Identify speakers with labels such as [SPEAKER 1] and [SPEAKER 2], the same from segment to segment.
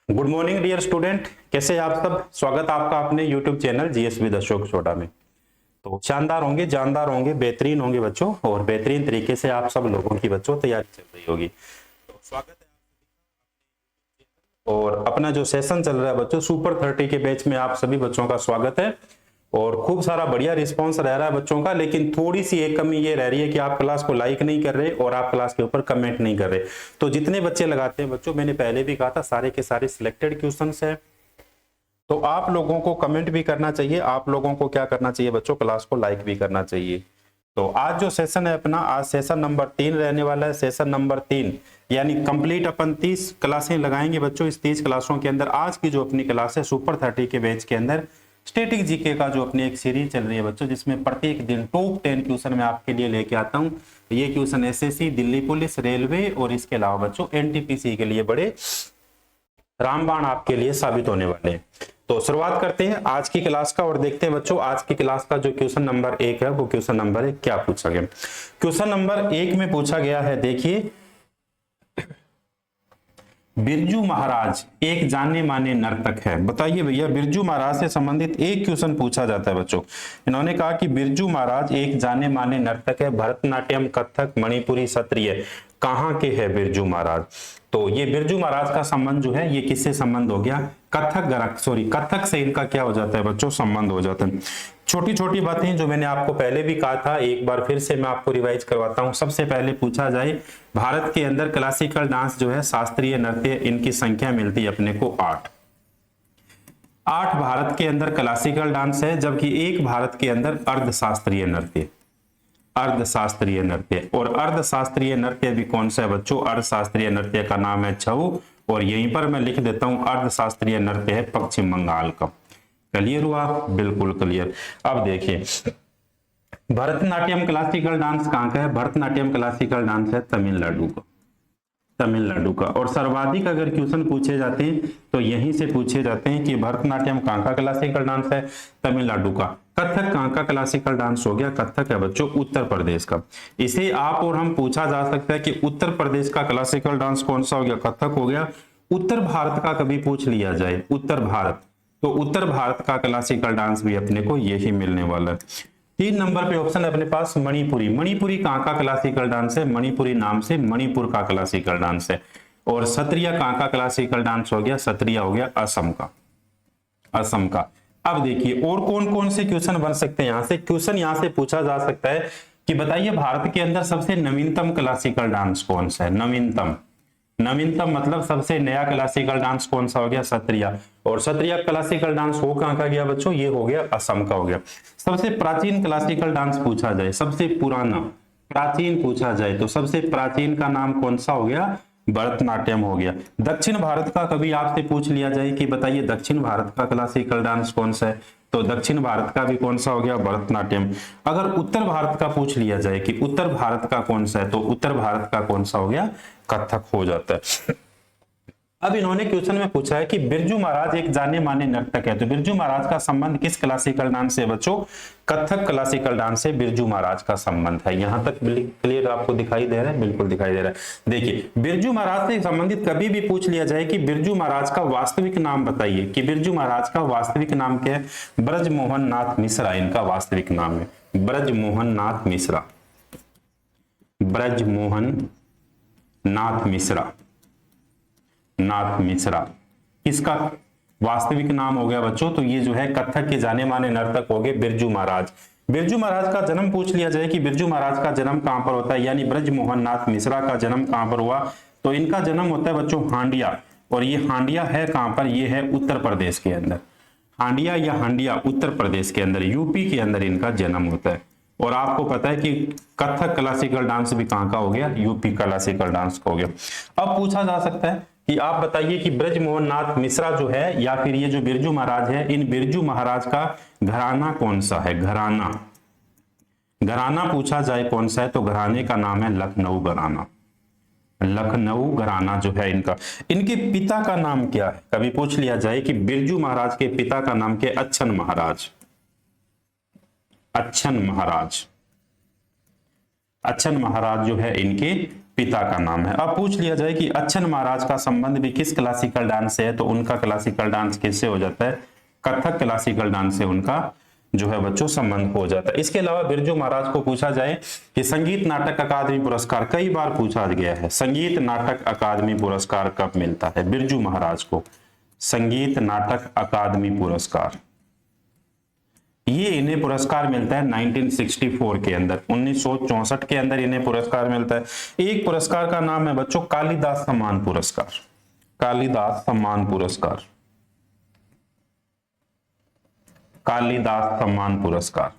[SPEAKER 1] Good morning dear student, कैसे हैं आप सब। स्वागत है आपका अपने YouTube channel GS with Ashok छोटा में। तो शानदार होंगे, जानदार होंगे, बेहतरीन होंगे बच्चों, और बेहतरीन तरीके से आप सब लोगों की बच्चों तैयारी चल रही होगी। तो स्वागत है। और अपना जो सेशन चल रहा है बच्चों, सुपर 30 के बैच में आप सभी बच्चों का स्वागत है। और खूब सारा बढ़िया रिस्पांस रह रहा है बच्चों का, लेकिन थोड़ी सी एक कमी ये रह रही है कि आप क्लास को लाइक नहीं कर रहे और आप क्लास के ऊपर कमेंट नहीं कर रहे। तो जितने बच्चे लगाते हैं बच्चों, मैंने पहले भी कहा था, सारे के सारे सिलेक्टेड क्वेश्चंस है। तो आप लोगों को कमेंट भी करना चाहिए, आप लोगों को क्या करना चाहिए बच्चों, क्लास को लाइक भी करना चाहिए। तो आज जो सेशन है अपना, आज सेशन नंबर 3 रहने वाला है। सेशन नंबर 3 यानी कंप्लीट अपन 30 क्लासें लगाएंगे बच्चों। इस 30 क्लासों के अंदर आज की जो अपनी क्लास है सुपर 30 के बैच के अंदर स्टैटिक जीके का जो अपनी एक सीरीज चल रही है बच्चों, जिसमें प्रत्येक दिन टॉप 10 क्वेश्चन मैं आपके लिए लेके आता हूं। ये question SSC, Delhi police, railway और इसके अलावा बच्चों एनटीपीसी के लिए बड़े रामबाण आपके लिए साबित होने वाले हैं। तो शुरुआत करते हैं आज की क्लास का और देखते हैं बच्चों आज की क्लास का जो क्वेश्चन नंबर 1 है वो क्वेश्चन नंबर 1 क्या पूछा गया। क्वेश्चन नंबर 1 में पूछा गया है, देखिए, बिरजू महाराज एक जाने माने नर्तक है। बताइए भैया, बिरजू महाराज से संबंधित एक क्वेश्चन पूछा जाता है बच्चों। इन्होंने कहा कि बिरजू महाराज एक जाने माने नर्तक है, भरतनाट्यम, कथक, मणिपुरी, सत्रिय, कहाँ के है बिरजू महाराज। तो ये बिरजू महाराज का संबंध जो है ये किससे संबंध हो गया, कथक से इनका क्या हो जाता है बच्चों, संबंध हो जाता है। छोटी छोटी बातें जो मैंने आपको पहले भी कहा था, एक बार फिर से मैं आपको रिवाइज करवाता हूं। सबसे पहले पूछा जाए, भारत के अंदर क्लासिकल डांस जो है, शास्त्रीय नृत्य, इनकी संख्या मिलती है अपने को 8। 8 भारत के अंदर क्लासिकल डांस है, जबकि एक भारत के अंदर अर्धशास्त्रीय नृत्य, अर्धशास्त्रीय नृत्य। और अर्धशास्त्रीय नृत्य भी कौन सा है बच्चों, अर्धशास्त्रीय नृत्य का नाम है छऊ, और यहीं पर मैं लिख देता हूं अर्धशास्त्रीय नृत्य है पश्चिम बंगाल का। क्लियर हुआ, बिल्कुल क्लियर। अब देखिए, भरतनाट्यम क्लासिकल डांस कहां का है, भरतनाट्यम क्लासिकल डांस है तमिलनाडु का, तमिलनाडु का। और सर्वाधिक अगर क्वेश्चन पूछे जाते हैं तो यहीं से पूछे जाते हैं कि भरतनाट्यम कहां का क्लासिकल डांस है, तमिलनाडु का। कथक कहां का क्लासिकल डांस हो गया, कथक है बच्चों उत्तर प्रदेश का। इसे आप और हम पूछा जा सकता है कि उत्तर प्रदेश का क्लासिकल डांस कौन सा हो गया, कथक हो गया। उत्तर भारत का कभी पूछ लिया जाए, उत्तर भारत, तो उत्तर भारत का क्लासिकल डांस भी अपने को यही मिलने वाला है। 3 नंबर पे ऑप्शन है अपने पास मणिपुरी। मणिपुरी कहां का क्लासिकल डांस है, मणिपुरी नाम से मणिपुर का क्लासिकल डांस है। और सत्रिया कहां का क्लासिकल डांस हो गया, सत्रिया हो गया असम का, असम का। अब देखिए और कौन कौन से क्वेश्चन बन सकते हैं। यहां से क्वेश्चन यहां से पूछा जा सकता है कि बताइए भारत के अंदर सबसे नवीनतम क्लासिकल डांस कौन सा है, नवीनतम, नवीनतम मतलब सबसे नया क्लासिकल डांस कौन सा हो गया, सत्रिया। और सत्रिया क्लासिकल डांस हो कहां का गया बच्चों, ये हो गया असम का हो गया। सबसे प्राचीन क्लासिकल डांस पूछा जाए, सबसे पुराना प्राचीन पूछा जाए तो सबसे प्राचीन का नाम कौन सा हो गया, भरतनाट्यम हो गया। दक्षिण भारत का कभी आपसे पूछ लिया जाए कि बताइए दक्षिण भारत का क्लासिकल डांस कौन सा है, तो दक्षिण भारत का भी कौन सा हो गया, भरतनाट्यम। अगर उत्तर भारत का पूछ लिया जाए कि उत्तर भारत का कौन सा है, तो उत्तर भारत का कौन सा हो गया, कथक हो जाता है। अब इन्होंने क्वेश्चन में पूछा है कि बिरजू महाराज एक जाने माने नर्तक है, तो बिरजू महाराज का संबंध किस क्लासिकल डांस से बच्चों, कथक क्लासिकल डांस से बिरजू महाराज का संबंध है। यहां तक क्लियर आपको दिखाई दे रहा है, बिल्कुल दिखाई दे रहा है। देखिए, बिरजू महाराज से संबंधित कभी भी पूछ लिया जाए कि बिरजू महाराज का वास्तविक नाम बताइए, कि बिरजू महाराज का वास्तविक नाम क्या है, ब्रजमोहन नाथ मिश्रा इनका वास्तविक नाम है, ब्रजमोहन नाथ मिश्रा, ब्रजमोहन नाथ मिश्रा, नाथ मिश्रा इसका वास्तविक नाम हो गया बच्चों। तो ये जो है कथक के जाने माने नर्तक हो गए बिरजू महाराज। बिरजू महाराज का जन्म पूछ लिया जाए कि बिरजू महाराज का जन्म कहां पर होता है, यानी ब्रजमोहन नाथ मिश्रा का जन्म कहां पर हुआ, तो इनका जन्म होता है बच्चों हांडिया। और ये हांडिया है कहां पर, ये है उत्तर प्रदेश के अंदर, हांडिया या हांडिया उत्तर प्रदेश के अंदर, यूपी के अंदर इनका जन्म होता है। और आपको पता है कि कथक क्लासिकल डांस भी कहां का हो गया, यूपी क्लासिकल डांस का हो गया। अब पूछा जा सकता है कि आप बताइए कि ब्रजमोहन नाथ मिश्रा जो है या फिर ये जो बिरजू महाराज है, इन बिरजू महाराज का घराना कौन सा है, घराना, घराना पूछा जाए कौन सा है, तो घराने का नाम है लखनऊ घराना, लखनऊ घराना जो है इनका। इनके पिता का नाम क्या है, कभी पूछ लिया जाए कि बिरजू महाराज के पिता का नाम क्या है, अच्छन महाराज, अच्छन महाराज, अच्छन महाराज जो है इनके पिता का नाम है। अब पूछ लिया जाए कि अच्छन महाराज का संबंध भी किस क्लासिकल डांस से है, तो उनका क्लासिकल डांस किससे हो जाता है, कथक क्लासिकल डांस से उनका जो है बच्चों संबंध हो जाता है। इसके अलावा बिरजू महाराज को पूछा जाए कि संगीत नाटक अकादमी पुरस्कार, कई बार पूछा गया है, संगीत नाटक अकादमी पुरस्कार कब मिलता है बिरजू महाराज को, संगीत नाटक अकादमी पुरस्कार, ये इन्हें पुरस्कार मिलता है 1964 के अंदर, 1964 के अंदर इन्हें पुरस्कार मिलता है। एक पुरस्कार का नाम है बच्चों कालिदास सम्मान पुरस्कार, कालिदास सम्मान पुरस्कार, कालिदास सम्मान पुरस्कार,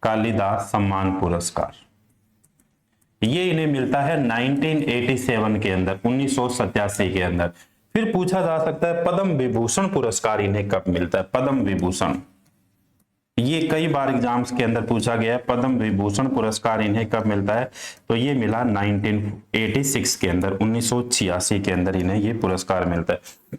[SPEAKER 1] कालिदास सम्मान पुरस्कार, ये इन्हें मिलता है 1987 के अंदर, 1987 के अंदर। फिर पूछा जा सकता है पद्म विभूषण पुरस्कार इन्हें कब मिलता है, पद्म विभूषण, ये कई बार एग्जाम्स के अंदर पूछा गया है, पद्म विभूषण पुरस्कार इन्हें कब मिलता है, तो ये मिला 1986 के अंदर, 1986 के अंदर इन्हें ये पुरस्कार मिलता है।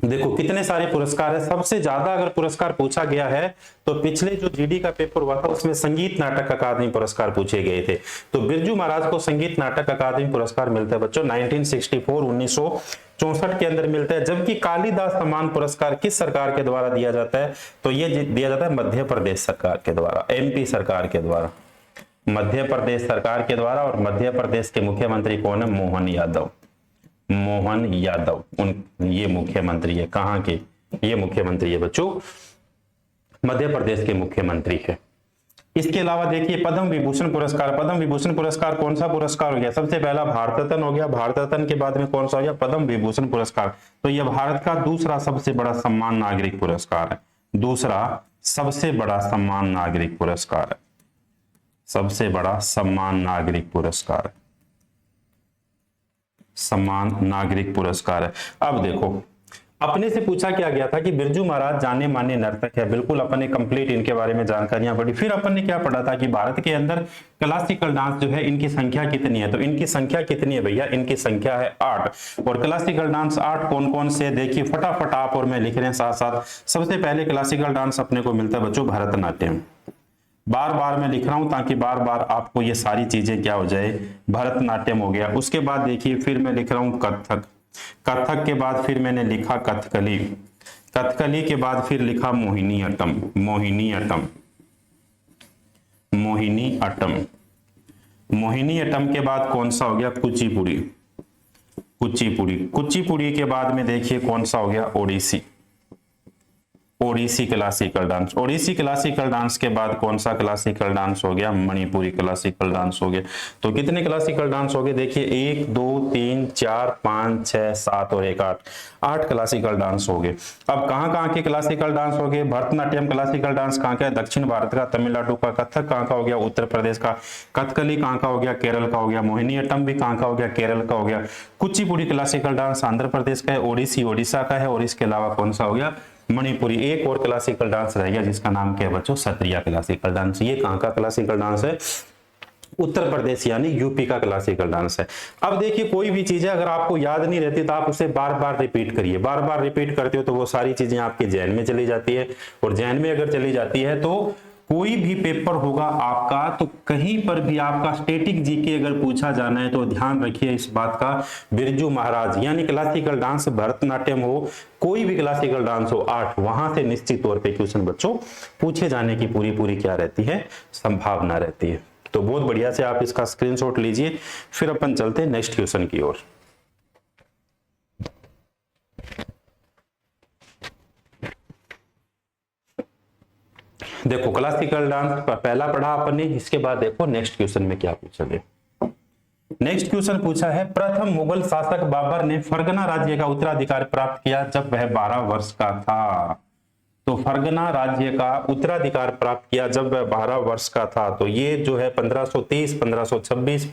[SPEAKER 1] देखो कितने सारे पुरस्कार है, सबसे ज्यादा अगर पुरस्कार पूछा गया है तो पिछले जो जीडी का पेपर हुआ था उसमें संगीत नाटक अकादमी पुरस्कार पूछे गए थे, तो बिरजू महाराज को संगीत नाटक अकादमी पुरस्कार मिलता है बच्चों 1964 1964 के अंदर मिलता है। जबकि कालिदास सम्मान पुरस्कार किस सरकार के द्वारा दिया जाता है, तो ये दिया जाता है मध्य प्रदेश सरकार के द्वारा, एमपी सरकार के द्वारा, मध्य प्रदेश सरकार के द्वारा। और मध्य प्रदेश के मुख्यमंत्री कौन है, मोहन यादव, मोहन यादव, ये मुख्यमंत्री है, कहां के, ये मुख्यमंत्री है बच्चों मध्य प्रदेश के मुख्यमंत्री है। इसके अलावा देखिए पद्म विभूषण पुरस्कार, पद्म विभूषण पुरस्कार कौन सा पुरस्कार हो गया, सबसे पहला भारत रत्न हो गया, भारत रत्न के बाद में कौन सा हो गया, पद्म विभूषण पुरस्कार। तो यह भारत का दूसरा सबसे बड़ा सम्मान नागरिक पुरस्कार है, दूसरा सबसे बड़ा सम्मान नागरिक पुरस्कार है, सबसे बड़ा सम्मान नागरिक पुरस्कार है, सम्मान नागरिक पुरस्कार है। अब देखो अपने से पूछा क्या गया था कि बिरजू महाराज जाने माने नर्तक है, बिल्कुल अपन ने कंप्लीट इनके बारे में जानकारियां पढ़ी। फिर अपन ने क्या पढ़ा था कि भारत के अंदर क्लासिकल डांस जो है इनकी संख्या कितनी है, तो इनकी संख्या कितनी है भैया, इनकी संख्या है 8। और क्लासिकल डांस 8 कौन कौन से, देखिए फटाफट आप और मैं लिख रहे हैं साथ साथ। सबसे पहले क्लासिकल डांस अपने को मिलता है बच्चों भरतनाट्यम, बार बार मैं लिख रहा हूं ताकि बार बार आपको ये सारी चीजें क्या हो जाए, भरतनाट्यम हो गया। उसके बाद देखिए फिर मैं लिख रहा हूं कथक, कथक के बाद फिर मैंने लिखा कथकली, कथकली के बाद फिर लिखा मोहिनी अट्टम, मोहिनी अट्टम, मोहिनी अट्टम, मोहिनी अट्टम के बाद कौन सा हो गया, कुचिपुड़ी, कुचिपुड़ी, कुचिपुड़ी के बाद में देखिए कौन सा हो गया, Odissi, Odissi classical dance, Odissi classical dance के बाद कौन सा क्लासिकल डांस हो गया, मणिपुरी क्लासिकल डांस हो गया। तो कितने क्लासिकल डांस हो गए, देखिए 1 2 3 4 5 6 7 और 1 8, 8 क्लासिकल डांस हो गए। अब कहाँ कहाँ के क्लासिकल डांस हो गए, भरतनाट्यम क्लासिकल डांस कहाँ का है, दक्षिण भारत का, तमिलनाडु का, कथक कहाँ का हो गया, उत्तर प्रदेश का, कथकली कहाँ का हो गया, केरल का हो गया, मोहिनी अट्टम भी कहाँ का हो गया, केरल का हो गया, कुचिपुड़ी क्लासिकल डांस आंध्र प्रदेश का है, ओडिसी ओडिशा का है, और इसके अलावा कौन सा हो गया, मणिपुरी। एक और क्लासिकल डांस रह गया जिसका नाम क्या है बच्चों, सत्रिया क्लासिकल डांस। ये कहाँ का क्लासिकल डांस है, उत्तर प्रदेश यानी यूपी का क्लासिकल डांस है। अब देखिए कोई भी चीज है अगर आपको याद नहीं रहती तो आप उसे बार बार रिपीट करिए, बार बार रिपीट करते हो तो वो सारी चीजें आपके जहन में चली जाती है, और जहन में अगर चली जाती है तो कोई भी पेपर होगा आपका तो कहीं पर भी आपका स्टैटिक जीके अगर पूछा जाना है तो ध्यान रखिए इस बात का, बिरजू महाराज यानी क्लासिकल डांस, भरतनाट्यम हो, कोई भी क्लासिकल डांस हो 8, वहां से निश्चित तौर पे क्वेश्चन बच्चों पूछे जाने की पूरी क्या रहती है, संभावना रहती है। तो बहुत बढ़िया से आप इसका स्क्रीनशॉट लीजिए, फिर अपन चलते हैं नेक्स्ट क्वेश्चन की ओर। देखो क्लासिकल डांस पहला पढ़ा अपन ने, इसके बाद देखो नेक्स्ट क्वेश्चन में क्या पूछा गया। नेक्स्ट क्वेश्चन पूछा है, प्रथम मुगल शासक बाबर ने फरगना राज्य का उत्तराधिकार प्राप्त किया जब वह 12 वर्ष का था। तो फरगना राज्य का उत्तराधिकार प्राप्त किया जब वह 12 वर्ष का था। तो ये जो है 1530, 1526,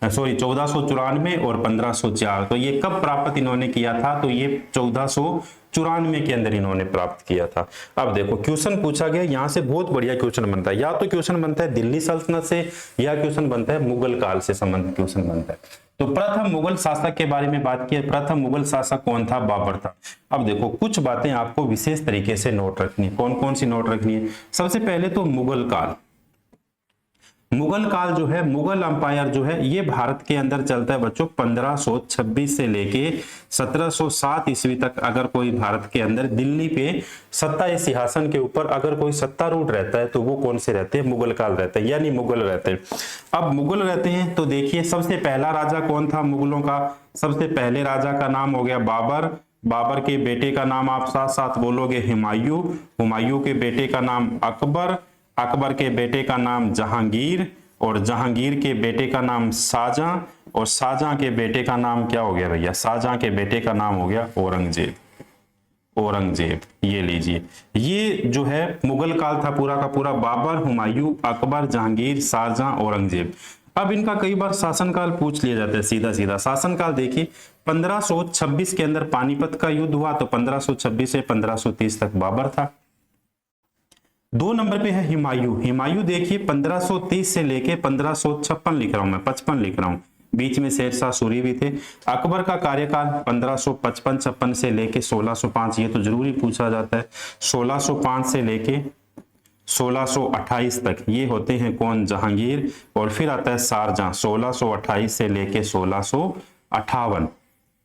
[SPEAKER 1] 1494 और 1504। तो ये कब प्राप्त इन्होंने किया था, तो ये 1494 के अंदर इन्होंने प्राप्त किया था। अब देखो क्वेश्चन पूछा गया, यहाँ से बहुत बढ़िया क्वेश्चन बनता है, या तो क्वेश्चन बनता है दिल्ली सल्तनत से, या क्वेश्चन बनता है मुगल काल से संबंधित क्वेश्चन बनता है। तो प्रथम मुगल शासक के बारे में बात की, प्रथम मुगल शासक कौन था, बाबर था। अब देखो कुछ बातें आपको विशेष तरीके से नोट रखनी है, कौन कौन सी नोट रखनी है। सबसे पहले तो मुगल काल, मुगल काल जो है, मुगल अंपायर जो है, ये भारत के अंदर चलता है बच्चों 1526 से लेके 1707 ईस्वी तक। अगर कोई भारत के अंदर दिल्ली पे सत्ता या सिंहासन के ऊपर अगर कोई सत्तारूढ़ रहता है तो वो कौन से रहते हैं? मुगल काल रहते हैं, यानी मुगल रहते हैं। अब मुगल रहते हैं तो देखिए सबसे पहला राजा कौन था मुगलों का? सबसे पहले राजा का नाम हो गया बाबर। बाबर के बेटे का नाम आप साथ साथ बोलोगे हुमायूं। हुमायूं के बेटे का नाम अकबर। अकबर के बेटे का नाम जहांगीर, और जहांगीर के बेटे का नाम शाहजहां, और शाहजहां के बेटे का नाम क्या हो गया भैया? शाहजहां के बेटे का नाम हो गया औरंगजेब। औरंगजेब, ये लीजिए, ये जो है मुगल काल था पूरा का पूरा। बाबर, हुमायूं, अकबर, जहांगीर, शाहजहां, औरंगजेब। अब इनका कई बार शासनकाल पूछ लिया जाता है सीधा सीधा। शासनकाल देखिए 1526 के अंदर पानीपत का युद्ध हुआ, तो 1526 से 1530 तक बाबर था। 2 नंबर पे है हुमायूं। हुमायूं देखिए 1530 से लेके 1556 लिख रहा हूं मैं, 55 लिख रहा हूं, बीच में शेरशाह सूरी भी थे। अकबर का कार्यकाल 1555-56 से लेके 1605, ये तो जरूरी पूछा जाता है। 1605 से लेके 1628 तक ये होते हैं कौन? जहांगीर। और फिर आता है शाहजहां 1628 से लेके 1658,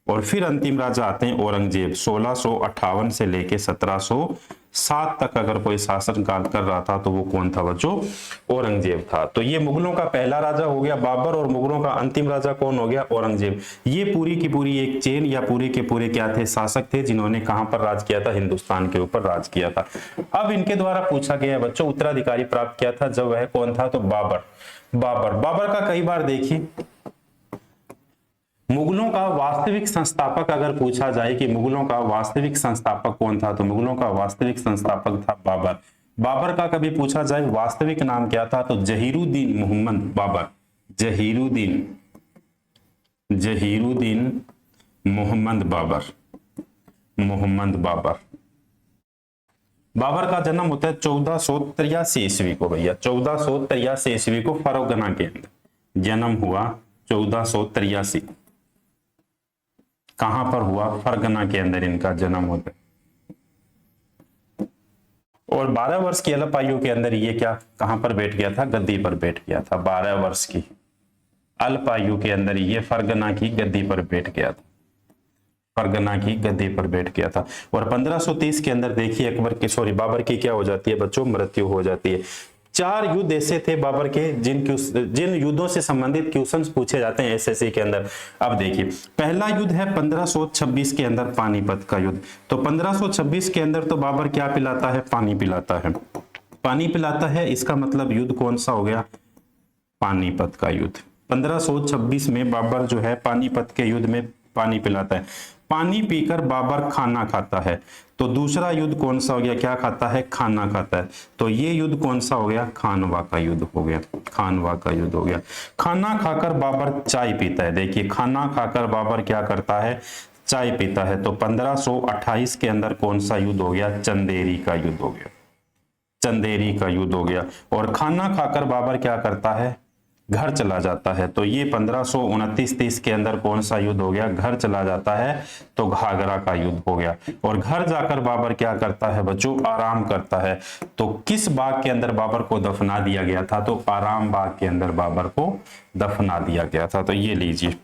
[SPEAKER 1] और फिर अंतिम राजा आते हैं औरंगजेब 1658 से लेके 1707 तक। अगर कोई शासन काल कर रहा था तो वो कौन था बच्चों? औरंगजेब था। तो ये मुगलों का पहला राजा हो गया बाबर, और मुगलों का अंतिम राजा कौन हो गया? औरंगजेब। ये पूरी की पूरी एक चेन या पूरे के पूरे क्या थे? शासक थे, जिन्होंने कहां पर राज किया था? हिंदुस्तान के ऊपर राज किया था। अब इनके द्वारा पूछा गया बच्चों, उत्तराधिकारी प्राप्त किया था जब वह कौन था? तो बाबर। बाबर, बाबर का कई बार देखिए मुगलों का वास्तविक संस्थापक अगर पूछा जाए कि मुगलों का वास्तविक संस्थापक कौन था, तो मुगलों का वास्तविक संस्थापक था बाबर। बाबर का कभी पूछा जाए वास्तविक नाम क्या था, तो जहीरुद्दीन मोहम्मद बाबर। जहीरुद्दीन, जहीरुद्दीन मोहम्मद बाबर। मोहम्मद बाबर। बाबर का जन्म होता है 1483 ईस्वी को भैया, 1483 ईस्वी को फरगना के अंदर जन्म हुआ। 1483 कहां पर हुआ? फरगना के अंदर इनका जन्म होता है। और 12 वर्ष की अल्प आयु के अंदर ये क्या कहां पर बैठ गया था? गद्दी पर बैठ गया था। 12 वर्ष की अल्प आयु के अंदर ये फरगना की गद्दी पर बैठ गया था। फरगना की गद्दी पर बैठ गया था। और 1530 के अंदर देखिए अकबर की बाबर की क्या हो जाती है बच्चों? मृत्यु हो जाती है। 4 युद्ध ऐसे थे बाबर के जिन युद्धों से संबंधित क्वेश्चंस पूछे जाते हैं एसएससी के अंदर। अब देखिए पहला युद्ध है 1526 के अंदर पानीपत का युद्ध। तो 1526 के अंदर तो बाबर क्या पिलाता है? पानी पिलाता है। पानी पिलाता है, इसका मतलब युद्ध कौन सा हो गया? पानीपत का युद्ध। 1526 में बाबर जो है पानीपत के युद्ध में पानी पिलाता है। पानी पीकर बाबर खाना खाता है। तो दूसरा युद्ध कौन सा हो गया? क्या खाता है? खाना खाता है। तो ये युद्ध कौन सा हो गया? खानवा का युद्ध हो गया। खानवा का युद्ध हो गया। खाना खाकर बाबर चाय पीता है। देखिए खाना खाकर बाबर क्या करता है? चाय पीता है। तो 1528 के अंदर कौन सा युद्ध हो गया? चंदेरी का युद्ध हो गया। चंदेरी का युद्ध हो गया। और खाना खाकर बाबर क्या करता है? घर चला जाता है। तो ये 1529-30 के अंदर कौन सा युद्ध हो गया? घर चला जाता है। तो घाघरा का युद्ध हो गया। और घर जाकर बाबर क्या करता है बच्चों? आराम करता है। तो किस बाग के अंदर बाबर को दफना दिया गया था? तो आराम बाग के अंदर बाबर को दफना दिया गया था। तो ये लीजिए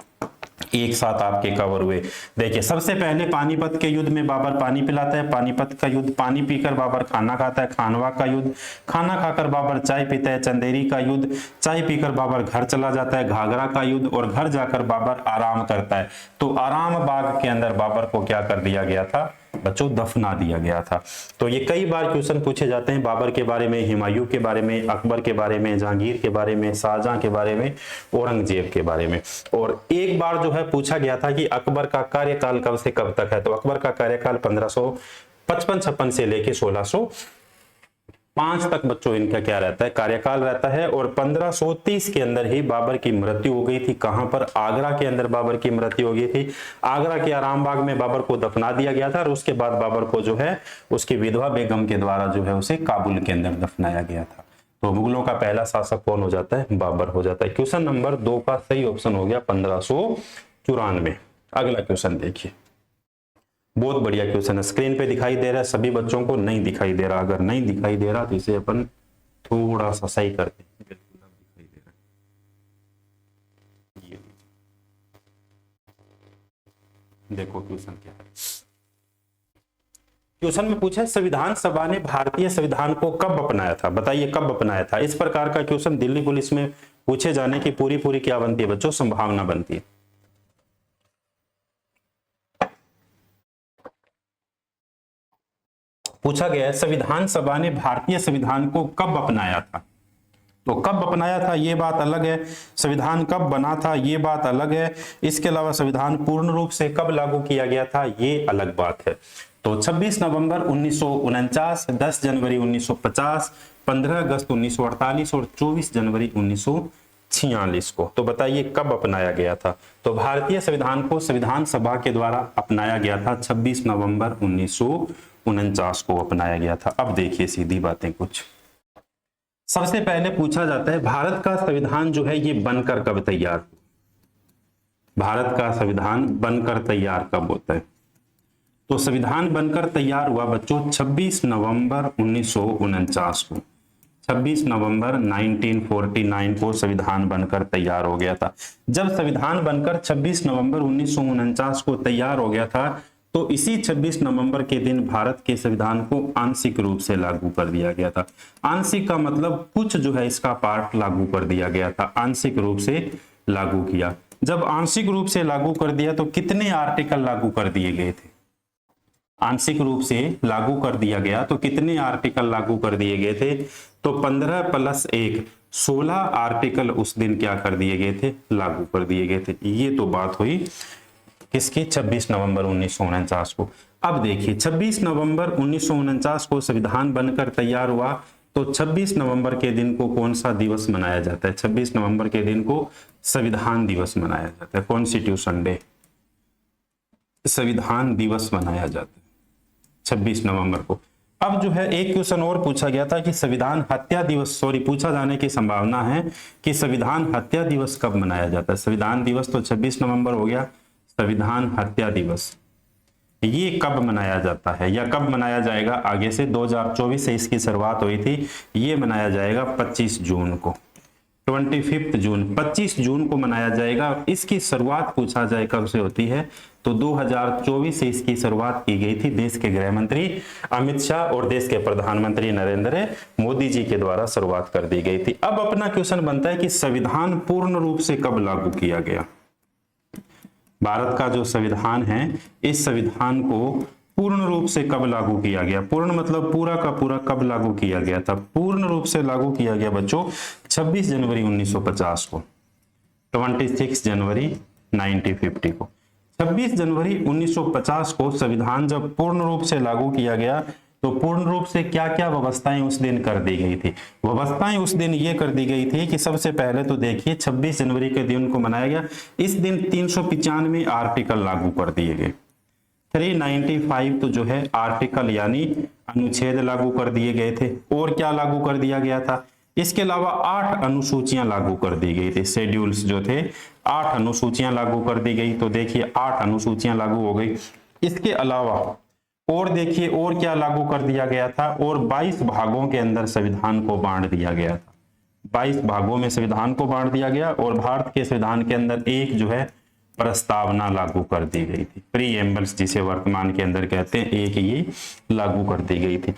[SPEAKER 1] एक साथ आपके कवर हुए। देखिए सबसे पहले पानीपत के युद्ध में बाबर पानी पिलाता है। पानीपत का युद्ध। पानी पीकर बाबर खाना खाता है। खानवा का युद्ध। खाना खाकर बाबर चाय पीता है। चंदेरी का युद्ध। चाय पीकर बाबर घर चला जाता है। घाघरा का युद्ध। और घर जाकर बाबर आराम करता है। तो आराम बाग के अंदर बाबर को क्या कर दिया गया था बच्चों? दफना दिया गया था। तो ये कई बार क्वेश्चन पूछे जाते हैं बाबर के बारे में, हुमायूं के बारे में, अकबर के बारे में, जहांगीर के बारे में, शाहजहां के बारे में, औरंगजेब के बारे में। और एक बार जो है पूछा गया था कि अकबर का कार्यकाल कब से कब तक है? तो अकबर का कार्यकाल 1555-56 से लेके 1605 तक बच्चों इनका क्या रहता है? कार्यकाल रहता है। और 1530 के अंदर ही बाबर की मृत्यु हो गई थी। कहां पर? आगरा के अंदर बाबर की मृत्यु हो गई थी। आगरा के आराम बाग में बाबर को दफना दिया गया था। और उसके बाद बाबर को जो है उसकी विधवा बेगम के द्वारा जो है उसे काबुल के अंदर दफनाया गया था। तो मुगलों का पहला शासक कौन हो जाता है? बाबर हो जाता है। क्वेश्चन नंबर 2 का सही ऑप्शन हो गया 1594। अगला क्वेश्चन देखिए, बहुत बढ़िया क्वेश्चन है। स्क्रीन पे दिखाई दे रहा है, सभी बच्चों को नहीं दिखाई दे रहा। अगर नहीं दिखाई दे रहा तो इसे अपन थोड़ा सा सही करते हैं। बिल्कुल अब दिखाई दे देखो क्वेश्चन क्या है। क्वेश्चन में पूछा संविधान सभा ने भारतीय संविधान को कब अपनाया था, बताइए कब अपनाया था। इस प्रकार का क्वेश्चन दिल्ली पुलिस में पूछे जाने की पूरी क्या बनती है बच्चों, संभावना बनती है। पूछा गया है संविधान सभा ने भारतीय संविधान को कब अपनाया था, तो कब अपनाया था ये बात अलग है, संविधान कब बना था ये बात अलग है, इसके अलावा संविधान पूर्ण रूप से कब लागू किया गया था ये अलग बात है। तो 26 नवंबर 1949, 10 जनवरी 1950, 15 अगस्त 1948 और 24 जनवरी 1946 को। तो बताइए कब अपनाया गया था। तो भारतीय संविधान को संविधान सभा के द्वारा अपनाया गया था 26 नवंबर 1949 को अपनाया गया था। अब देखिए सीधी बातें कुछ। सबसे पहले पूछा जाता है भारत का संविधान जो है ये बनकर कब तैयार हुआ, भारत का संविधान बनकर तैयार कब होता है। तो संविधान बनकर तैयार हुआ बच्चों 26 नवंबर 1949 को, 26 नवंबर 1949 को संविधान बनकर तैयार हो गया था। जब संविधान बनकर 26 नवंबर 1949 को तैयार हो गया था तो इसी 26 नवंबर के दिन भारत के संविधान को आंशिक रूप से लागू कर दिया गया था। आंशिक का मतलब कुछ जो है इसका पार्ट लागू कर दिया गया था, आंशिक रूप से लागू किया। जब आंशिक रूप से लागू कर दिया तो कितने आर्टिकल लागू कर दिए गए थे, आंशिक रूप से लागू कर दिया गया तो कितने आर्टिकल लागू कर दिए गए थे, तो 15 + 1 16 आर्टिकल उस दिन क्या कर दिए गए थे, लागू कर दिए गए थे। ये तो बात हुई किसकी, 26 नवंबर 1949 को। अब देखिए 26 नवंबर 1949 को संविधान बनकर तैयार हुआ तो 26 नवंबर के दिन को कौन सा दिवस मनाया जाता है, 26 नवंबर के दिन को संविधान दिवस मनाया जाता है, कॉन्स्टिट्यूशन डे, संविधान दिवस मनाया जाता है 26 नवंबर को। अब जो है एक क्वेश्चन और पूछा गया था कि संविधान हत्या दिवस, पूछा जाने की संभावना है कि संविधान हत्या दिवस कब मनाया जाता है। संविधान दिवस तो 26 नवंबर हो गया, संविधान हत्या दिवस ये कब मनाया जाता है या कब मनाया जाएगा आगे से, 2024 से इसकी शुरुआत हुई थी, ये मनाया जाएगा 25 जून को, 25 जून, 25 जून को मनाया जाएगा। इसकी शुरुआत पूछा जाए कब से होती है, तो 2024 से इसकी शुरुआत की गई थी देश के गृह मंत्री अमित शाह और देश के प्रधानमंत्री नरेंद्र मोदी जी के द्वारा शुरुआत कर दी गई थी। अब अपना क्वेश्चन बनता है कि संविधान पूर्ण रूप से कब लागू किया गया, भारत का जो संविधान है इस संविधान को पूर्ण रूप से कब लागू किया गया, पूर्ण मतलब पूरा का पूरा कब लागू किया गया था। पूर्ण रूप से लागू किया गया बच्चों 26 जनवरी 1950 को, 26 जनवरी 1950 को, 26 जनवरी 1950 को संविधान जब पूर्ण रूप से लागू किया गया तो पूर्ण रूप से क्या क्या व्यवस्थाएं उस दिन कर दी गई थी। व्यवस्थाएं उस दिन ये कर दी गई थी कि सबसे पहले तो देखिए 26 जनवरी के दिन को मनाया गया, इस दिन 395 आर्टिकल लागू कर दिए गए, 395 तो जो है आर्टिकल यानी अनुच्छेद लागू कर दिए गए थे। और क्या लागू कर दिया गया था, इसके अलावा 8 अनुसूचियां लागू कर दी गई थी, शेड्यूल्स जो थे 8 अनुसूचियां लागू कर दी गई। तो देखिए 8 अनुसूचियां लागू हो गई। इसके अलावा और देखिए और क्या लागू कर दिया गया था, और 22 भागों के अंदर संविधान को बांट दिया गया था, 22 भागों में संविधान को बांट दिया गया। और भारत के संविधान के अंदर एक जो है प्रस्तावना लागू कर दी गई थी, प्रीएम्बल्स जिसे वर्तमान के अंदर कहते हैं, एक ये लागू कर दी गई थी।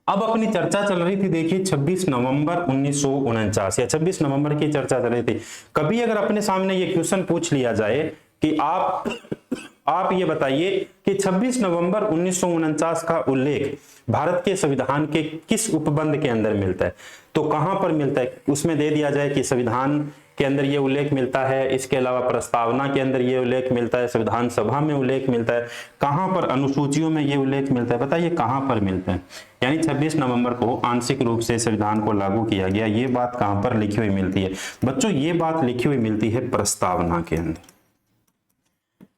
[SPEAKER 1] अब अपनी चर्चा चल रही थी देखिए 26 नवंबर 1949 या 26 नवंबर की चर्चा चल रही थी। कभी अगर अपने सामने ये क्वेश्चन पूछ लिया जाए कि आप ये बताइए कि 26 नवंबर 1949 का उल्लेख भारत के संविधान के किस उपबंध के अंदर मिलता है, तो कहां पर मिलता है, उसमें दे दिया जाए कि संविधान के अंदर ये उल्लेख मिलता है, इसके अलावा प्रस्तावना के अंदर ये उल्लेख मिलता है, संविधान सभा में उल्लेख मिलता है, कहां पर अनुसूचियों में ये उल्लेख मिलता है, बताइए कहां पर मिलता है। यानी 26 नवंबर को आंशिक रूप से संविधान को लागू किया गया, ये बात कहां पर लिखी हुई मिलती है बच्चों, ये बात लिखी हुई मिलती है प्रस्तावना के अंदर।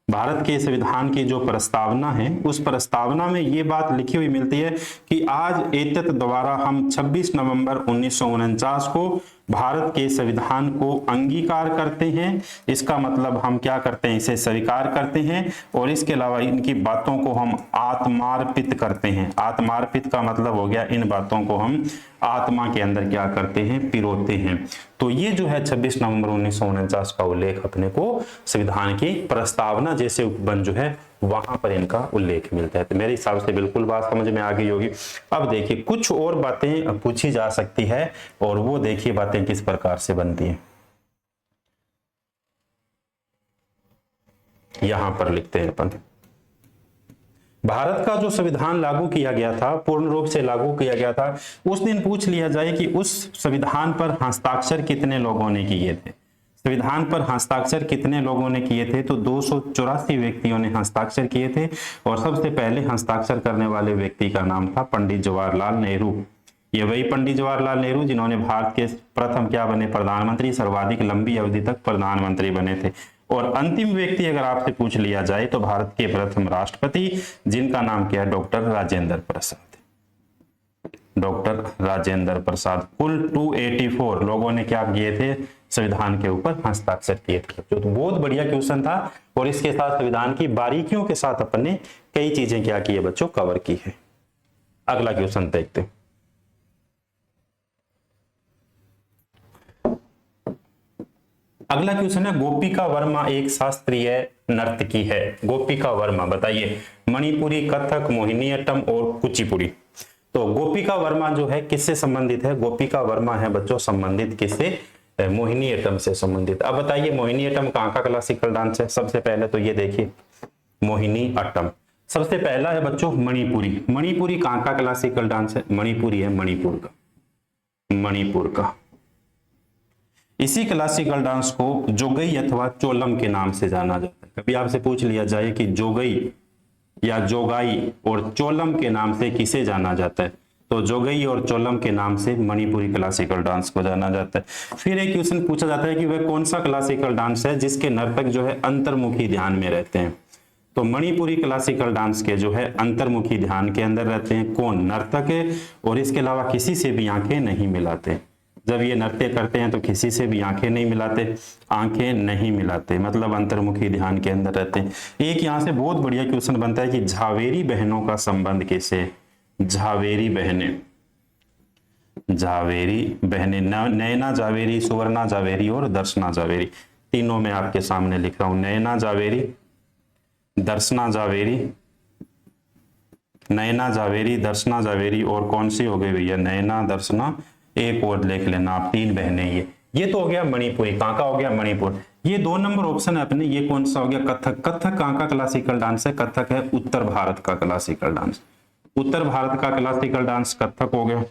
[SPEAKER 1] भारत के संविधान की जो प्रस्तावना है उस प्रस्तावना में ये बात लिखी हुई मिलती है कि आज एतत् द्वारा हम 26 नवंबर 1949 को भारत के संविधान को अंगीकार करते हैं, इसका मतलब हम क्या करते हैं, इसे स्वीकार करते हैं, और इसके अलावा इनकी बातों को हम आत्मार्पित करते हैं। आत्मार्पित का मतलब हो गया इन बातों को हम आत्मा के अंदर क्या करते हैं, पिरोते हैं। तो ये जो है 26 नवंबर 1949 का उल्लेख अपने को संविधान की प्रस्तावना जैसे उपबंध जो है वहां पर इनका उल्लेख मिलता है। तो मेरे हिसाब से बिल्कुल बात समझ में आ गई होगी। अब देखिए कुछ और बातें पूछी जा सकती है, और वो देखिए बातें किस प्रकार से बनती हैं। यहां पर लिखते हैं अपन, भारत का जो संविधान लागू किया गया था, पूर्ण रूप से लागू किया गया था, उस दिन पूछ लिया जाए कि उस संविधान पर हस्ताक्षर कितने लोगों ने किए थे। संविधान पर हस्ताक्षर कितने लोगों ने किए थे, तो 284 व्यक्तियों ने हस्ताक्षर किए थे, और सबसे पहले हस्ताक्षर करने वाले व्यक्ति का नाम था पंडित जवाहरलाल नेहरू। ये वही पंडित जवाहरलाल नेहरू जिन्होंने भारत के प्रथम क्या बने, प्रधानमंत्री, सर्वाधिक लंबी अवधि तक प्रधानमंत्री बने थे। और अंतिम व्यक्ति अगर आपसे पूछ लिया जाए तो भारत के प्रथम राष्ट्रपति, जिनका नाम क्या है, डॉक्टर राजेंद्र प्रसाद। डॉक्टर राजेंद्र प्रसाद। कुल 284 लोगों ने क्या किए थे, संविधान के ऊपर हस्ताक्षर किए थे। जो तो बहुत बढ़िया क्वेश्चन था, और इसके साथ संविधान की बारीकियों के साथ अपने कई चीजें क्या की है बच्चों, कवर की है। अगला क्वेश्चन देखते हैं। अगला क्वेश्चन है, गोपिका वर्मा एक शास्त्रीय नर्तकी है। गोपिका वर्मा बताइए, मणिपुरी, कथक, मोहिनीअट्टम और कुचिपुड़ी। तो गोपिका वर्मा जो है किससे संबंधित है, गोपिका वर्मा है बच्चों संबंधित किससे, मोहिनीअट्टम से संबंधित। अब बताइए मोहिनीअट्टम कहाँ का क्लासिकल डांस है। सबसे पहले तो ये देखिए मोहिनीअट्टम। सबसे पहला है बच्चों मणिपुरी। मणिपुरी कहाँ का क्लासिकल डांस है, मणिपुरी है मणिपुर का, मणिपुर का। इसी क्लासिकल डांस को जोगई अथवा चोलम के नाम से जाना जाता है। कभी आपसे पूछ लिया जाए कि जोगई या जोगाई और चोलम के नाम से किसे जाना जाता है, तो जोगई और चोलम के नाम से मणिपुरी क्लासिकल डांस को जाना जाता है। फिर एक क्वेश्चन पूछा जाता है कि वह कौन सा क्लासिकल डांस है जिसके नर्तक जो है अंतर्मुखी ध्यान में रहते हैं। तो मणिपुरी क्लासिकल डांस के जो है अंतर्मुखी ध्यान के अंदर रहते हैं कौन, नर्तक है, और इसके अलावा किसी से भी आंखें नहीं मिलाते। जब ये नृत्य करते हैं तो किसी से भी आंखें नहीं मिलाते, आंखें नहीं मिलाते, मतलब अंतर्मुखी ध्यान के अंदर रहते हैं। एक यहाँ से बहुत बढ़िया क्वेश्चन बनता है कि झावेरी बहनों का संबंध किससे, झावेरी बहनें, झावेरी बहनें, नैना झावेरी, सुवर्णा झावेरी और दर्शना झावेरी। तीनों में आपके सामने लिख रहा हूं, नैना झावेरी, दर्शना झावेरी, नैना झावेरी, दर्शना झावेरी, और कौन सी हो गई भैया, नैना, दर्शना, एक और लिख लेना आप, तीन बहनें। ये तो हो गया मणिपुरी। कहाँ का हो गया, मणिपुर। ये 2 नंबर ऑप्शन है अपने, ये कौन सा हो गया, कथक। कथक कहाँ का क्लासिकल डांस है, कथक है उत्तर भारत का क्लासिकल डांस। उत्तर भारत का क्लासिकल डांस कथक हो गया।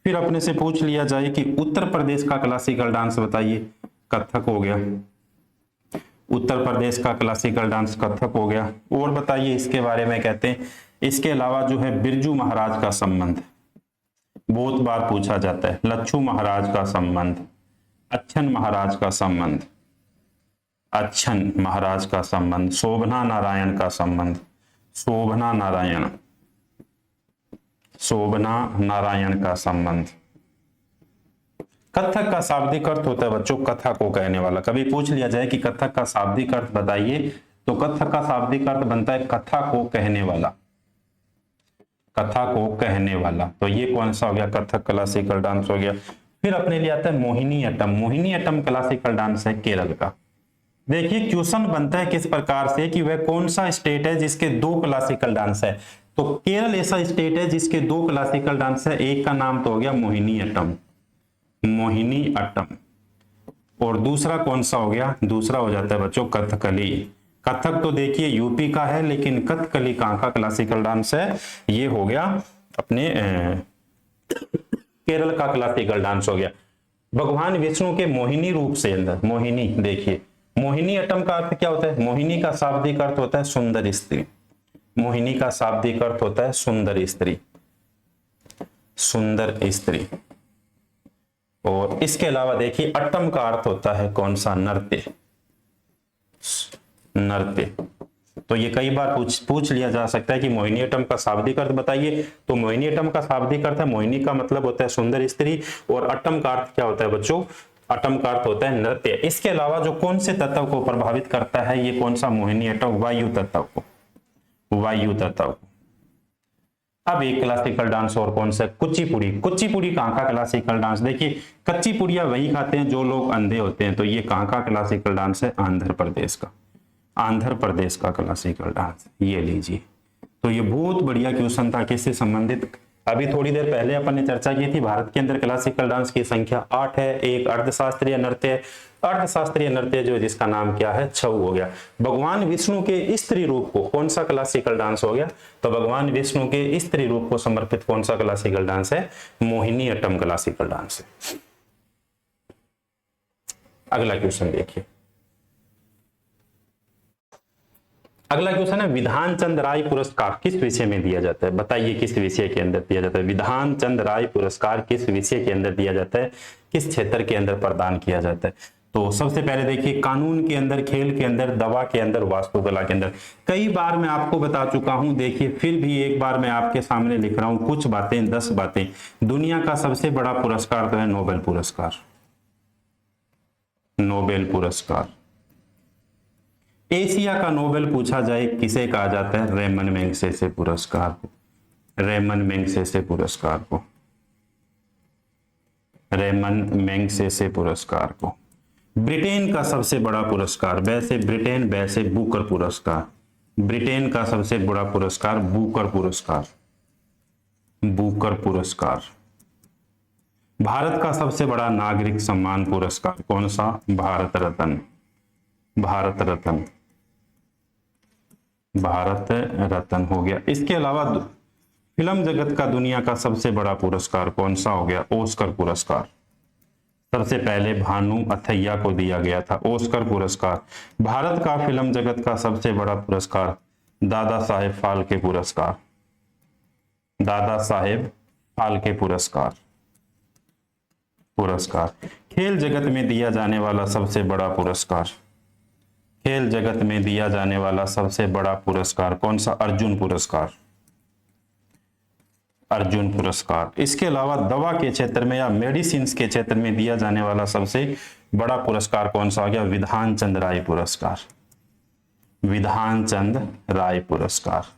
[SPEAKER 1] फिर अपने से पूछ लिया जाए कि उत्तर प्रदेश का क्लासिकल डांस बताइए, कथक हो गया। उत्तर प्रदेश का क्लासिकल डांस कथक हो गया। और बताइए इसके बारे में कहते हैं, इसके अलावा जो है बिरजू महाराज का संबंध बहुत बार पूछा जाता है, लच्छू महाराज का संबंध, अच्छन महाराज का संबंध, अच्छन महाराज का संबंध, शोभना नारायण का संबंध, शोभना नारायण, शोभना नारायण का संबंध। कथक का शाब्दिक अर्थ होता है बच्चों कथा को कहने वाला। कभी पूछ लिया जाए कि कथक का शाब्दिक अर्थ बताइए, तो कथक का शाब्दिक अर्थ बनता है कथा को कहने वाला, कथा को कहने वाला। तो ये कौन सा हो गया, कथक क्लासिकल डांस हो गया। फिर अपने लिए आता है मोहिनीअट्टम। मोहिनीअट्टम क्लासिकल डांस है केरल का। देखिए क्वेश्चन बनता है किस प्रकार से कि वह कौन सा स्टेट है जिसके 2 क्लासिकल डांस है। तो केरल ऐसा स्टेट है जिसके 2 क्लासिकल डांस है। एक का नाम तो हो गया मोहिनीअट्टम, मोहिनीअट्टम, और दूसरा कौन सा हो गया, दूसरा हो जाता है बच्चों कथकली। कथक तो देखिए यूपी का है, लेकिन कथकली कहाँ का क्लासिकल डांस है, ये हो गया अपने केरल का क्लासिकल डांस हो गया। भगवान विष्णु के मोहिनी रूप से अंदर, मोहिनी देखिए, मोहिनीअट्टम का अर्थ क्या होता है, मोहिनी का शाब्दिक अर्थ होता है सुंदर स्त्री। मोहिनी का शाब्दिक अर्थ होता है सुंदर स्त्री, सुंदर स्त्री। और इसके अलावा देखिए अट्टम का अर्थ होता है कौन सा, नृत्य, नृत्य। तो ये कई बार पूछ लिया जा सकता है कि मोहिनीअट्टम का शाब्दिक अर्थ बताइए। तो मोहिनीअट्टम का शाब्दिक अर्थ है, मोहिनी का मतलब होता है सुंदर स्त्री, और अट्टम का अर्थ क्या होता है बच्चों, अट्टम का अर्थ होता है नृत्य। इसके अलावा जो कौन से तत्व को प्रभावित करता है, ये कौन सा मोहिनीअट्टम, वायु तत्व को, वायु तत्व को। अब एक क्लासिकल डांस और कौन सा, कुचिपुड़ी। कुचिपुड़ी कहाँ का क्लासिकल डांस, देखिए कच्ची पुड़िया वही खाते हैं जो लोग अंधे होते हैं, तो ये कहाँ का क्लासिकल डांस है, आंध्र प्रदेश का, आंध्र प्रदेश का क्लासिकल डांस, ये लीजिए। तो ये बहुत बढ़िया क्वेश्चन था, किससे संबंधित। अभी थोड़ी देर पहले अपन ने चर्चा की थी, भारत के अंदर क्लासिकल डांस की संख्या 8 है। एक अर्धशास्त्रीय नृत्य है, अर्धशास्त्रीय नृत्य जो जिसका नाम क्या है, छऊ हो गया। भगवान विष्णु के स्त्री रूप को कौन सा क्लासिकल डांस हो गया, तो भगवान विष्णु के स्त्री रूप को समर्पित कौन सा क्लासिकल डांस है, मोहिनीअट्टम क्लासिकल डांस है। अगला क्वेश्चन देखिए, अगला क्वेश्चन है विधान चंद राय पुरस्कार किस विषय में दिया जाता है, बताइए किस विषय के अंदर दिया जाता है। विधान चंद राय पुरस्कार किस विषय के अंदर दिया जाता है, किस क्षेत्र के अंदर प्रदान किया जाता है। तो सबसे पहले देखिए, कानून के अंदर, खेल के अंदर, दवा के अंदर, वास्तुकला के अंदर। कई बार मैं आपको बता चुका हूं, देखिए फिर भी एक बार मैं आपके सामने लिख रहा हूं कुछ बातें, 10 बातें। दुनिया का सबसे बड़ा पुरस्कार तो है नोबेल पुरस्कार, नोबेल पुरस्कार। एशिया का नोबेल पूछा जाए किसे कहा जाता है, रेमन मैग्सेसे पुरस्कार को, रेमन मैग्सेसे पुरस्कार को, रेमन मैग्सेसे पुरस्कार को। ब्रिटेन का सबसे बड़ा पुरस्कार, वैसे ब्रिटेन, वैसे बुकर पुरस्कार, ब्रिटेन का सबसे बड़ा पुरस्कार बुकर पुरस्कार, बुकर पुरस्कार। भारत का सबसे बड़ा नागरिक सम्मान पुरस्कार कौन सा, भारत रत्न, भारत रत्न, भारत रत्न हो गया। इसके अलावा फिल्म जगत का दुनिया का सबसे बड़ा पुरस्कार कौन सा हो गया, ऑस्कर पुरस्कार। सबसे पहले भानु अथैया को दिया गया था ऑस्कर पुरस्कार। भारत का फिल्म जगत का सबसे बड़ा पुरस्कार दादा साहेब फाल्के पुरस्कार, दादा साहेब फाल्के पुरस्कार, पुरस्कार। खेल जगत में दिया जाने वाला सबसे बड़ा पुरस्कार, खेल जगत में दिया जाने वाला सबसे बड़ा पुरस्कार कौन सा, अर्जुन पुरस्कार, अर्जुन पुरस्कार। इसके अलावा दवा के क्षेत्र में या मेडिसिन के क्षेत्र में दिया जाने वाला सबसे बड़ा पुरस्कार कौन सा हो गया, विधान चंद राय पुरस्कार, विधान चंद राय पुरस्कार।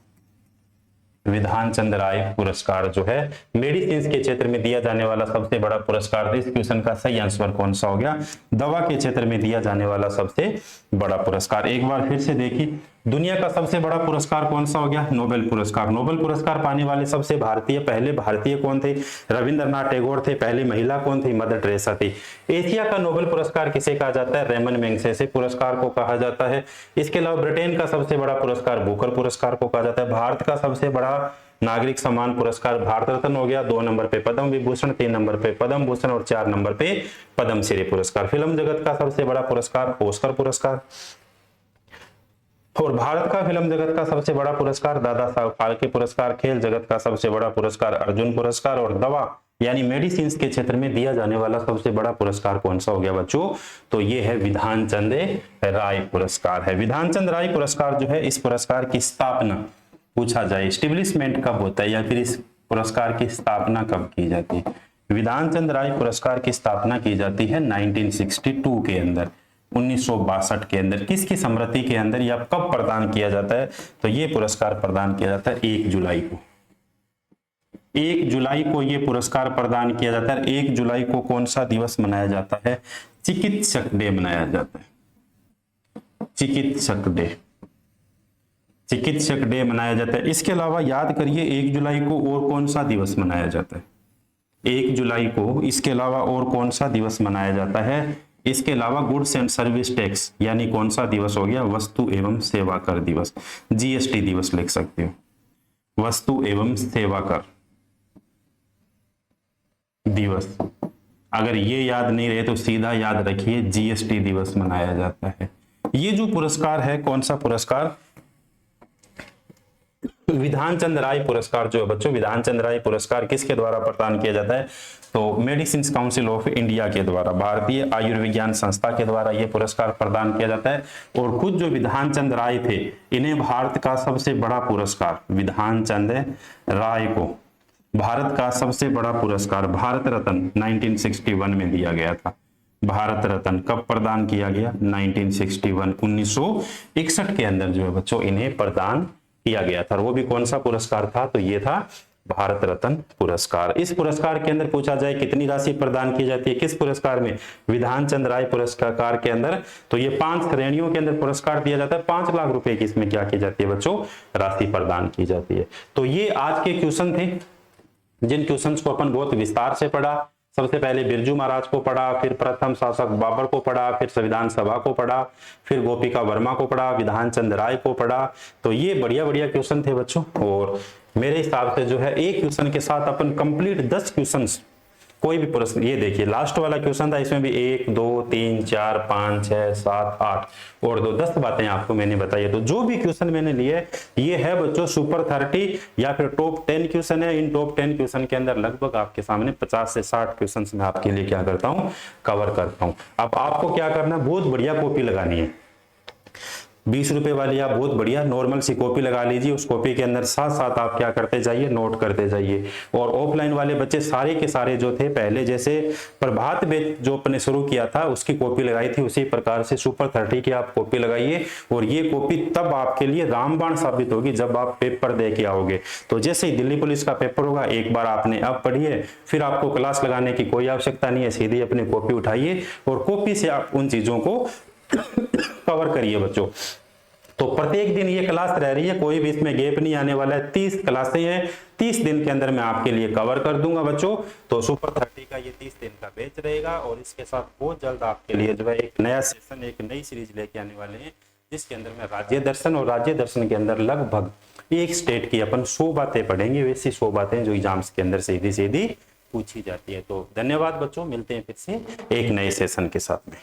[SPEAKER 1] विधान चंद राय पुरस्कार जो है मेडिसिन के क्षेत्र में दिया जाने वाला सबसे बड़ा पुरस्कार। तो इस क्वेश्चन का सही आंसर कौन सा हो गया, दवा के क्षेत्र में दिया जाने वाला सबसे बड़ा पुरस्कार। एक बार फिर से देखिए, दुनिया का सबसे बड़ा पुरस्कार कौन सा हो गया, नोबेल पुरस्कार। नोबेल पुरस्कार पाने वाले सबसे पहले भारतीय कौन थे, रविंद्रनाथ टैगोर थे। पहली महिला कौन थी, मदर टेरेसा थी। एशिया का नोबेल पुरस्कार किसे कहा जाता है, रेमन मैग्सेसे पुरस्कार को कहा जाता है। इसके अलावा ब्रिटेन का सबसे बड़ा पुरस्कार बुकर पुरस्कार को कहा जाता है। भारत का सबसे बड़ा नागरिक सम्मान पुरस्कार भारत रत्न हो गया। 2 नंबर पे पद्म विभूषण, 3 नंबर पे पद्म भूषण और 4 नंबर पे पद्मश्री पुरस्कार। फिल्म जगत का सबसे बड़ा पुरस्कार ऑस्कर पुरस्कार, और भारत का फिल्म जगत का सबसे बड़ा पुरस्कार दादा साहब फाल्के पुरस्कार। खेल जगत का सबसे बड़ा पुरस्कार अर्जुन पुरस्कार, और दवा यानी मेडिसिन के क्षेत्र में दिया जाने वाला सबसे बड़ा पुरस्कार कौन सा हो गया बच्चों, तो ये है विधान चंद राय पुरस्कार है। विधान चंद राय पुरस्कार जो है, इस पुरस्कार की स्थापना पूछा जाए स्टेब्लिशमेंट कब होता है, या फिर इस पुरस्कार की स्थापना कब की जाती है। विधान चंद राय पुरस्कार की स्थापना की जाती है 1962 के अंदर, 1962 के अंदर। किसकी स्मृति के अंदर, या कब प्रदान किया जाता है, तो ये पुरस्कार प्रदान किया जाता है 1 जुलाई को। 1 जुलाई को ये पुरस्कार प्रदान किया जाता है। 1 जुलाई को कौन सा दिवस मनाया जाता है, चिकित्सक डे मनाया जाता है, चिकित्सक डे, चिकित्सक डे मनाया जाता है। इसके अलावा याद करिए 1 जुलाई को और कौन सा दिवस मनाया जाता है, 1 जुलाई को इसके अलावा और कौन सा दिवस मनाया जाता है। इसके अलावा गुड्स एंड सर्विस टैक्स यानी कौन सा दिवस हो गया, वस्तु एवं सेवा कर दिवस, जीएसटी दिवस लिख सकते हो, वस्तु एवं सेवा कर दिवस। अगर ये याद नहीं रहे तो सीधा याद रखिए जीएसटी दिवस मनाया जाता है। ये जो पुरस्कार है, कौन सा पुरस्कार, विधान चंद्र राय पुरस्कार जो है बच्चों, विधान चंद्र राय पुरस्कार किसके द्वारा प्रदान किया जाता है? तो मेडिसिन काउंसिल ऑफ इंडिया के द्वारा, भारतीय आयुर्विज्ञान संस्था के द्वारा यह पुरस्कार प्रदान किया जाता है। और खुद जो विधान चंद्र राय थे, इन्हें भारत का सबसे बड़ा पुरस्कार, विधान चंद्र राय को भारत का सबसे बड़ा पुरस्कार भारत रत्न 1961 में दिया गया था। भारत रत्न कब प्रदान किया गया? 1961, 1961 के अंदर जो है बच्चों इन्हें प्रदान किया गया था। और वो भी कौन सा पुरस्कार था? तो ये था भारत रत्न पुरस्कार। इस पुरस्कार के अंदर पूछा जाए कितनी राशि प्रदान की जाती है, किस पुरस्कार में? विधान चंद्र राय पुरस्कार के अंदर। तो ये 5 श्रेणियों के अंदर पुरस्कार दिया जाता है। 5 लाख रुपए की इसमें क्या की जाती है बच्चों? राशि प्रदान की जाती है। तो ये आज के क्वेश्चन थे, जिन क्वेश्चंस को अपन बहुत विस्तार से पढ़ा। सबसे पहले बिरजू महाराज को पढ़ा, फिर प्रथम शासक बाबर को पढ़ा, फिर संविधान सभा को पढ़ा, फिर गोपिका वर्मा को पढ़ा, विधान चंद्र राय को पढ़ा। तो ये बढ़िया बढ़िया क्वेश्चन थे बच्चों। और मेरे हिसाब से जो है एक क्वेश्चन के साथ अपन कंप्लीट 10 क्वेश्चंस, कोई भी प्रश्न, ये देखिए लास्ट वाला क्वेश्चन था, इसमें भी 1 2 3 4 5 6 7 8 और 2 10 बातें आपको मैंने बताई। तो जो भी क्वेश्चन मैंने लिए ये है बच्चों सुपर 30 या फिर टॉप 10 क्वेश्चन है। इन टॉप 10 क्वेश्चन के अंदर लगभग आपके सामने 50 से 60 क्वेश्चन मैं आपके लिए क्या करता हूँ? कवर करता हूँ। अब आपको क्या करना है? बहुत बढ़िया कॉपी लगानी है। 20 रुपए वाली आप बहुत बढ़िया नॉर्मल सी कॉपी लगा लीजिए। उस कॉपी के अंदर साथ साथ आप क्या करते जाइए? नोट करते जाइए। और ऑफलाइन वाले बच्चे सारे के सारे जो थे, पहले जैसे प्रभात बैच जो अपने शुरू किया था उसकी कॉपी लगाई थी, उसी प्रकार से सुपर 30 की आप कॉपी लगाइए। और ये कॉपी तब आपके लिए रामबाण साबित होगी जब आप पेपर दे के आओगे। तो जैसे ही दिल्ली पुलिस का पेपर होगा, एक बार आपने अब पढ़िए, फिर आपको क्लास लगाने की कोई आवश्यकता नहीं है। सीधी अपनी कॉपी उठाइए और कॉपी से आप उन चीजों को कवर करिए बच्चों। तो प्रत्येक दिन ये क्लास रह रही है, कोई भी इसमें गैप नहीं आने वाला है। 30 क्लासें हैं, 30 दिन के अंदर मैं आपके लिए कवर कर दूंगा बच्चों। तो सुपर 30 का ये 30 दिन का बैच रहेगा। और इसके साथ बहुत जल्द आपके लिए जो है एक नया सेशन, एक नई सीरीज लेके आने वाले हैं, जिसके अंदर में राज्य दर्शन, और राज्य दर्शन के अंदर लगभग एक स्टेट की अपन 100 बातें पढ़ेंगे, वैसी 100 बातें जो एग्जाम्स के अंदर सीधी सीधी पूछी जाती है। तो धन्यवाद बच्चों, मिलते हैं फिर से एक नए सेशन के साथ में।